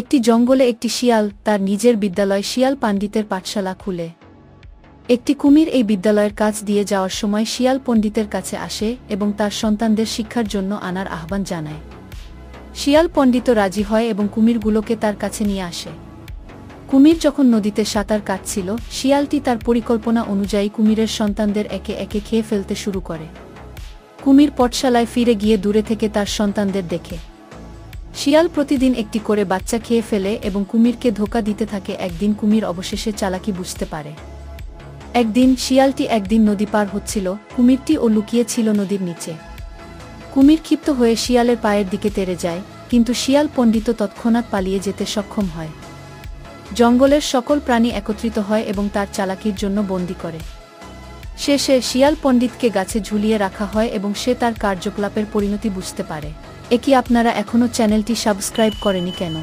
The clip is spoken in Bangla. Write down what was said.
একটি জঙ্গলে একটি শিয়াল তার নিজের বিদ্যালয় শিয়াল পণ্ডিতের পাঠশালা খুলে। একটি কুমির এই বিদ্যালয়ের কাজ দিয়ে যাওয়ার সময় শিয়াল পণ্ডিতের কাছে আসে এবং তার সন্তানদের শিক্ষার জন্য আনার আহ্বান জানায়। শিয়াল পণ্ডিত রাজি হয় এবং কুমিরগুলোকে তার কাছে নিয়ে আসে। কুমির যখন নদীতে সাঁতার কাটছিল, শিয়ালটি তার পরিকল্পনা অনুযায়ী কুমিরের সন্তানদের একে একে খেয়ে ফেলতে শুরু করে। কুমির পাঠশালায় ফিরে গিয়ে দূরে থেকে তার সন্তানদের দেখে। শিয়াল প্রতিদিন একটি করে বাচ্চা খেয়ে ফেলে এবং কুমিরকে ধোঁকা দিতে থাকে। একদিন কুমির অবশেষে চালাকি বুঝতে পারে। একদিন শিয়ালটি নদী পার হচ্ছিল, কুমিরটিও লুকিয়ে ছিল নদীর নিচে। কুমির ক্ষিপ্ত হয়ে শিয়ালের পায়ের দিকে তেড়ে যায়, কিন্তু শিয়াল পণ্ডিত তৎক্ষণাৎ পালিয়ে যেতে সক্ষম হয়। জঙ্গলের সকল প্রাণী একত্রিত হয় এবং তার চালাকির জন্য বন্দী করে। শেষে শিয়াল পণ্ডিতকে গাছে ঝুলিয়ে রাখা হয় এবং সে তার কার্যকলাপের পরিণতি বুঝতে পারে। এ কি আপনারা এখনও চ্যানেলটি সাবস্ক্রাইব করেনি কেন?